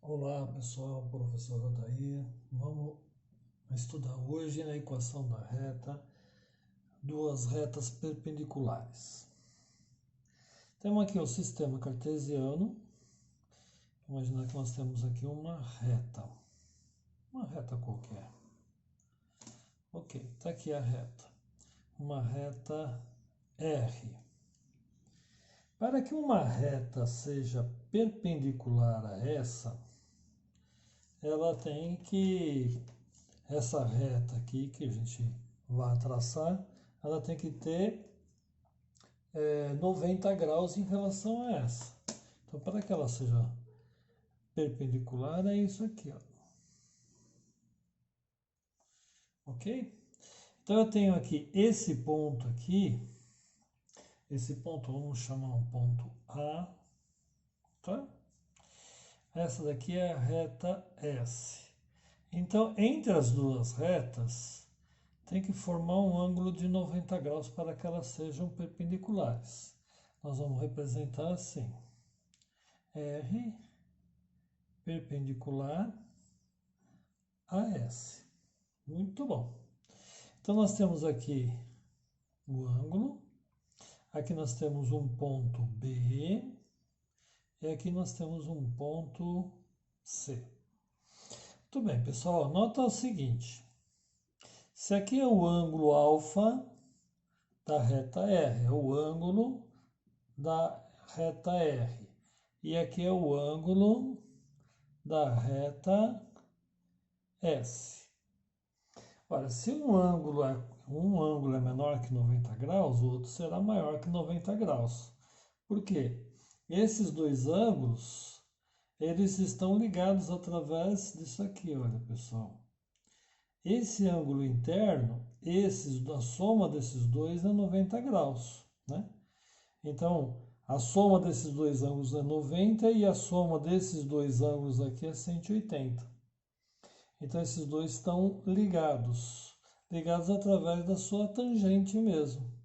Olá pessoal, professor Odair. Vamos estudar hoje na equação da reta, duas retas perpendiculares. Temos aqui o sistema cartesiano. Imaginar que nós temos aqui uma reta qualquer. Ok, está aqui a reta, uma reta R. Para que uma reta seja perpendicular a ela tem que essa reta aqui que a gente vai traçar, ela tem que ter 90 graus em relação a essa. Então, para que ela seja perpendicular, é isso aqui, ó. Ok? Então, eu tenho aqui esse ponto aqui, esse ponto vamos chamar um ponto A, tá? Essa daqui é a reta S. Então, entre as duas retas, tem que formar um ângulo de 90 graus para que elas sejam perpendiculares. Nós vamos representar assim: R perpendicular a S. Muito bom. Então, nós temos aqui o ângulo, aqui nós temos um ponto B, e aqui nós temos um ponto C. Muito bem, pessoal, nota o seguinte: se aqui é o ângulo alfa da reta R, é o ângulo da reta R, e aqui é o ângulo da reta S. Ora, se um ângulo é menor que 90 graus, o outro será maior que 90 graus. Por quê? Esses dois ângulos, eles estão ligados através disso aqui, olha, pessoal. Esse ângulo interno, a soma desses dois é 90 graus, né? Então, a soma desses dois ângulos é 90 e a soma desses dois ângulos aqui é 180. Então, esses dois estão ligados através da sua tangente mesmo.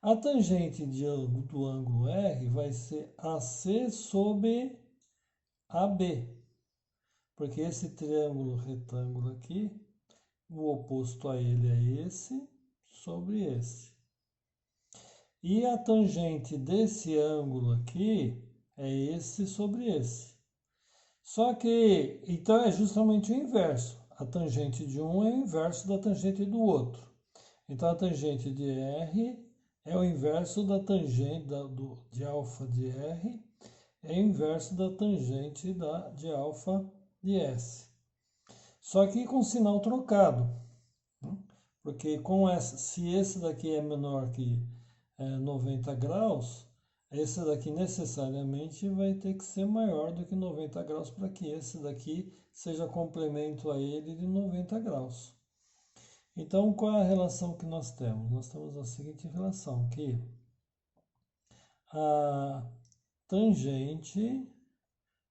A tangente do ângulo R vai ser AC sobre AB, porque esse triângulo retângulo aqui, o oposto a ele é esse sobre esse. E a tangente desse ângulo aqui é esse sobre esse. Só que, então é justamente o inverso. A tangente de um é o inverso da tangente do outro. Então a tangente de R é o inverso da tangente de alfa de R, é o inverso da tangente de alfa de S. Só que com sinal trocado. Porque se esse daqui é menor que 90 graus, esse daqui necessariamente vai ter que ser maior do que 90 graus para que esse daqui seja complemento a ele de 90 graus. Então, qual é a relação que nós temos? Nós temos a seguinte relação, que a tangente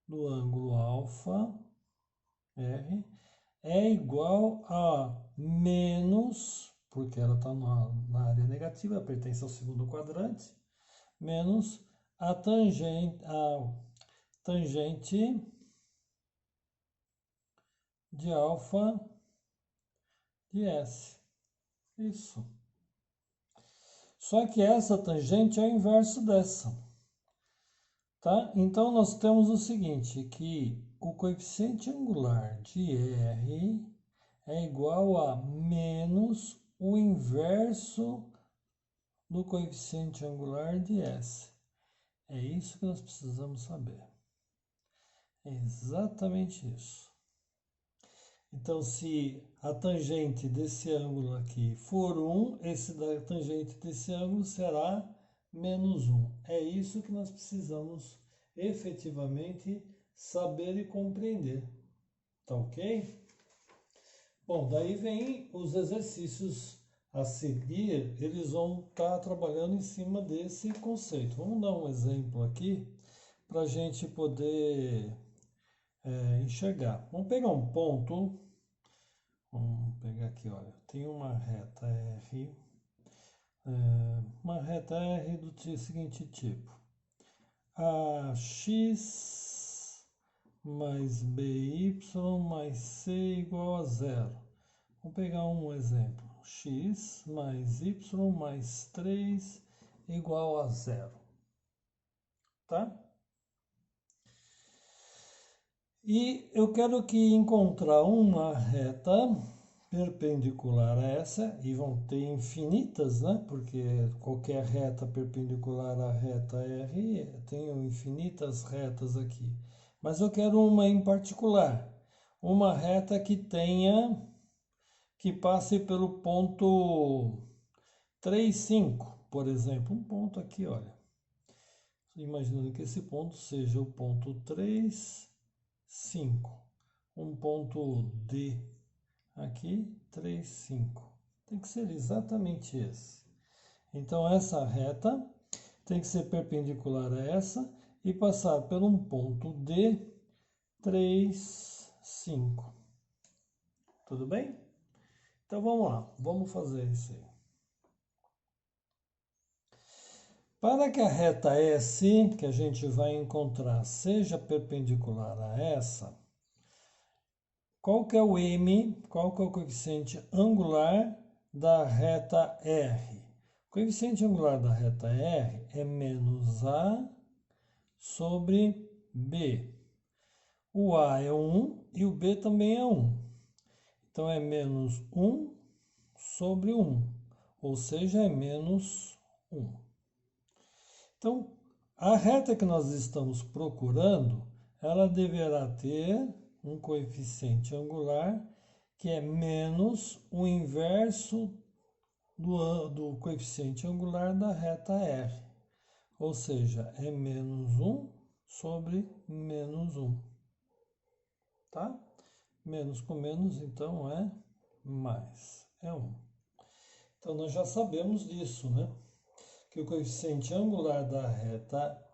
do ângulo alfa, R, é igual a menos, porque ela está na área negativa, pertence ao segundo quadrante, menos a tangente de alfa de S. Isso. Só que essa tangente é o inverso dessa. Tá? Então, nós temos o seguinte, que o coeficiente angular de R é igual a menos o inverso do coeficiente angular de S. É isso que nós precisamos saber. É exatamente isso. Então, se a tangente desse ângulo aqui for 1, esse da tangente desse ângulo será menos 1. É isso que nós precisamos efetivamente saber e compreender. Tá ok? Bom, daí vem os exercícios a seguir, eles vão estar trabalhando em cima desse conceito. Vamos dar um exemplo aqui para a gente poder enxergar. Vamos pegar um ponto. Vamos pegar aqui, olha. Tem uma reta R. Uma reta R do seguinte tipo. A x mais by mais c igual a zero. Vamos pegar um exemplo. X mais y mais 3 igual a zero. Tá? E eu quero aqui encontrar uma reta perpendicular a essa, e vão ter infinitas, né? Porque qualquer reta perpendicular à reta R, tenho infinitas retas aqui. Mas eu quero uma em particular, uma reta que passe pelo ponto 3, 5, por exemplo. Um ponto aqui, olha. Imaginando que esse ponto seja o ponto 3, 5. Um ponto D aqui, 3, 5. Tem que ser exatamente esse. Então, essa reta tem que ser perpendicular a essa e passar por um ponto D, 3, 5. Tudo bem? Então, vamos lá. Vamos fazer isso aí. Para que a reta S, que a gente vai encontrar, seja perpendicular a essa, qual que é o M, qual que é o coeficiente angular da reta R? O coeficiente angular da reta R é menos A sobre B. O A é 1 e o B também é 1. Então, é menos 1 sobre 1, ou seja, é menos 1. Então, a reta que nós estamos procurando, ela deverá ter um coeficiente angular que é menos o inverso do coeficiente angular da reta R. Ou seja, é menos 1 sobre menos 1. Tá? Menos com menos, então, é mais. É 1. Então, nós já sabemos disso, né? Que o coeficiente angular da reta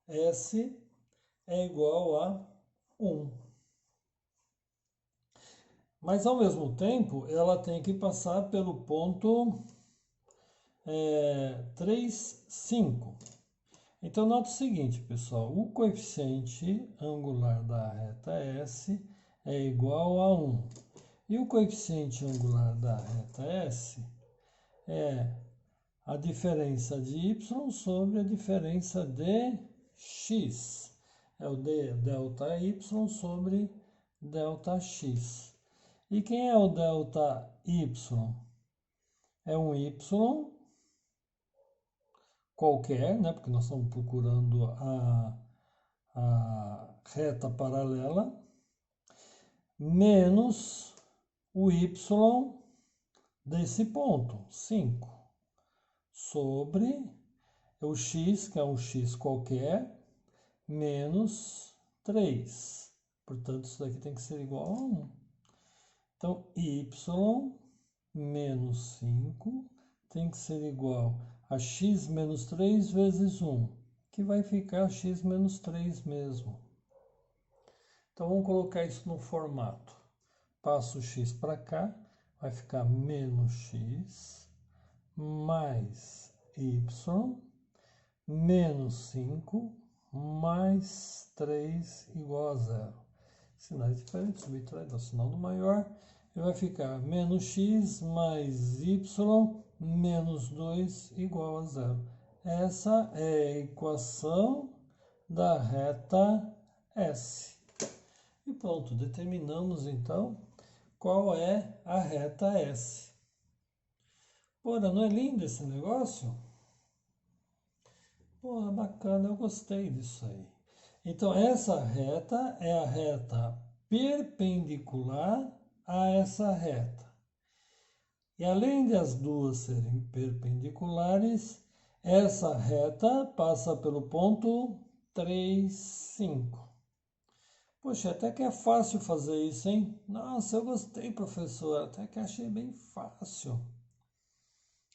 S é igual a 1. Mas, ao mesmo tempo, ela tem que passar pelo ponto 3, 5. Então, nota o seguinte, pessoal. O coeficiente angular da reta S é igual a 1. E o coeficiente angular da reta S é a diferença de y sobre a diferença de x. É o delta y sobre delta x. E quem é o delta y? É um y qualquer, né? Porque nós estamos procurando a reta paralela, menos o y desse ponto, 5, sobre o x, que é um x qualquer, menos 3. Portanto, isso daqui tem que ser igual a 1. Então, y menos 5 tem que ser igual a x menos 3 vezes 1, que vai ficar x menos 3 mesmo. Então, vamos colocar isso no formato. Passo o x para cá, vai ficar menos x mais y menos 5 mais 3 igual a 0. Sinais diferentes, subtrai do sinal do maior, e vai ficar menos x mais y menos 2 igual a 0. Essa é a equação da reta S. E pronto, determinamos então qual é a reta S. Porra, não é lindo esse negócio? Porra, bacana, eu gostei disso aí. Então, essa reta é a reta perpendicular a essa reta. E além das duas serem perpendiculares, essa reta passa pelo ponto 3, 5. Poxa, até que é fácil fazer isso, hein? Nossa, eu gostei, professor. Até que achei bem fácil.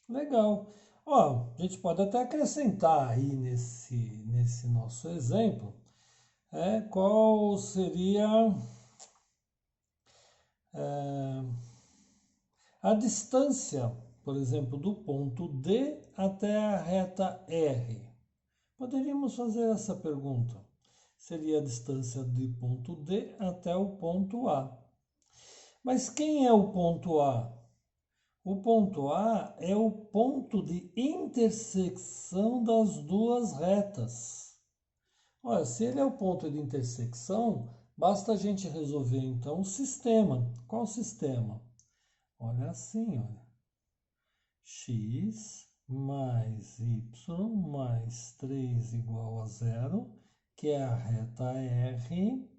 Legal. Ó, a gente pode até acrescentar aí nesse nosso exemplo, qual seria a distância, por exemplo, do ponto D até a reta R. Poderíamos fazer essa pergunta. seria a distância do ponto D até o ponto A. Mas quem é o ponto A? O ponto A é o ponto de intersecção das duas retas. Olha, se ele é o ponto de intersecção, basta a gente resolver então o sistema. Qual sistema? Olha assim, olha. X mais y mais 3 igual a 0, que é a reta R,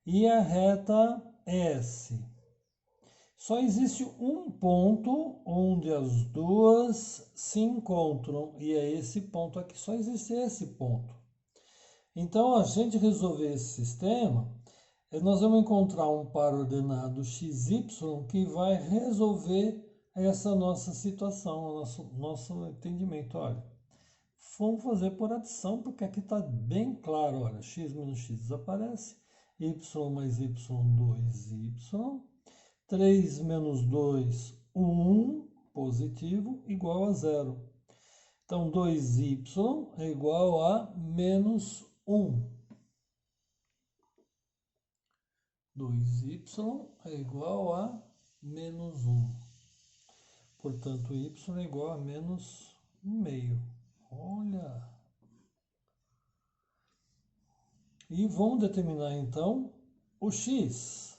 e a reta S. Só existe um ponto onde as duas se encontram, e é esse ponto aqui, só existe esse ponto. Então, a gente resolver esse sistema, nós vamos encontrar um par ordenado xy que vai resolver essa nossa situação, nosso entendimento. Olha, vamos fazer por adição, porque aqui está bem claro, olha, x menos x desaparece, y mais y, 2y, 3 menos 2, 1, positivo, igual a 0. Então, 2y é igual a menos 1. 2y é igual a menos 1. Portanto, y é igual a menos meio. Olha! E vamos determinar, então, o x.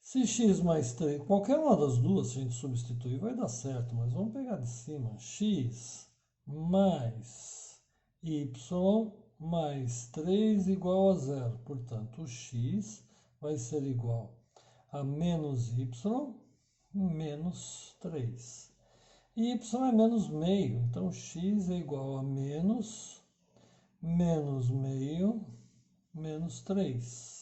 Se x mais 3, qualquer uma das duas, se a gente substituir, vai dar certo, mas vamos pegar de cima. X mais y mais 3 igual a 0. Portanto, o x vai ser igual a menos y menos 3. E y é menos meio, então x é igual a menos meio menos 3.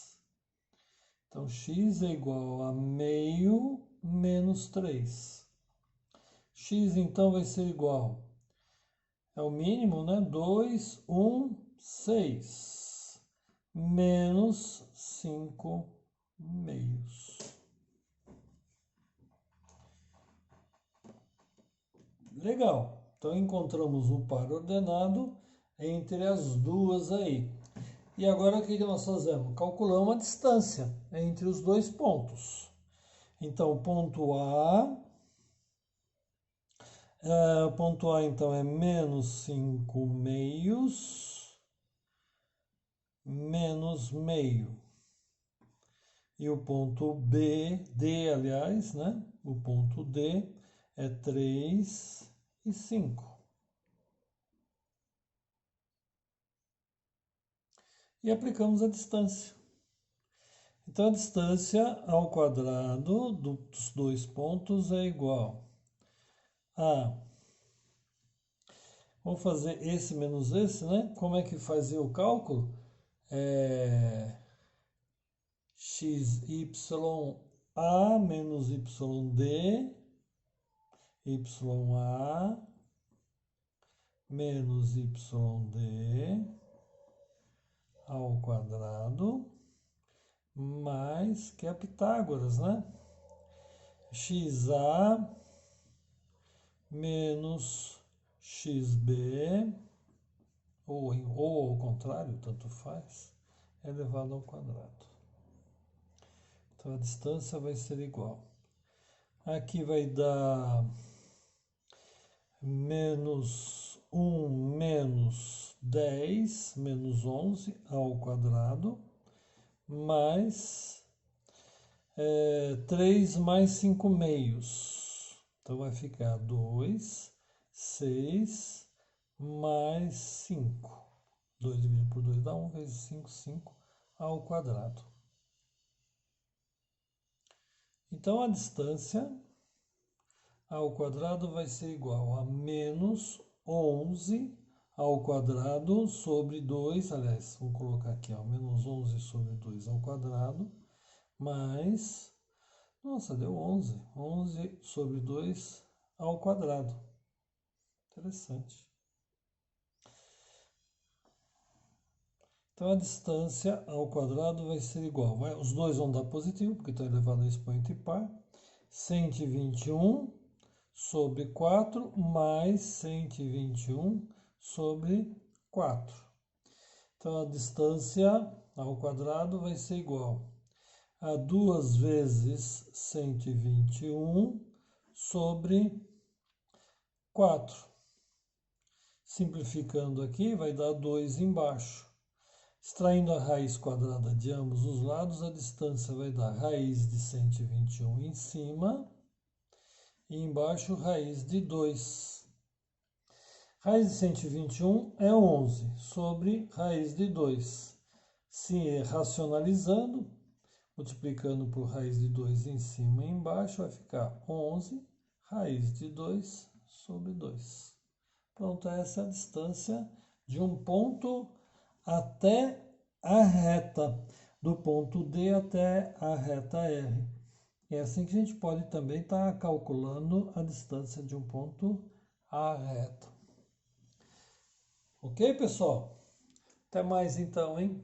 Então, x é igual a meio menos 3. X, então, vai ser igual, é o mínimo, né? 2, 1, 6, menos 5 meios. Legal. Então, encontramos um par ordenado entre as duas aí. E agora o que nós fazemos? Calculamos a distância entre os dois pontos. Então, o ponto A então é menos 5 meios menos meio. E o ponto D, aliás, né? O ponto D é 3 e 5. E aplicamos a distância. Então, a distância ao quadrado dos dois pontos é igual a... Vamos fazer esse menos esse, né? Como é que fazia o cálculo? XYA menos YD, YA menos YD ao quadrado, mais, que é Pitágoras, né? XA menos XB, ou ao contrário, tanto faz, elevado ao quadrado. Então, a distância vai ser igual. Aqui vai dar menos 1 menos 10 menos 11 ao quadrado, mais 3 mais 5 meios. Então, vai ficar 2, 6 mais 5. 2 dividido por 2 dá 1 vezes 5, 5 ao quadrado. Então, a distância ao quadrado vai ser igual a menos 11 ao quadrado sobre 2, aliás, vou colocar aqui, ó, menos 11 sobre 2 ao quadrado, mais, nossa, deu 11, 11 sobre 2 ao quadrado. Interessante. Então, a distância ao quadrado vai ser igual, os dois vão dar positivo, porque estão elevado a expoente par, 121 sobre 4 mais 121 sobre 4. Então, a distância ao quadrado vai ser igual a 2 vezes 121 sobre 4. Simplificando aqui, vai dar 2 embaixo. Extraindo a raiz quadrada de ambos os lados, a distância vai dar raiz de 121 em cima e embaixo raiz de 2. Raiz de 121 é 11 sobre raiz de 2. Se racionalizando, multiplicando por raiz de 2 em cima e embaixo, vai ficar 11 raiz de 2 sobre 2. Pronto, essa é a distância de um ponto até a reta, do ponto D até a reta R. É assim que a gente pode também estar calculando a distância de um ponto à reta. Ok, pessoal? Até mais então, hein?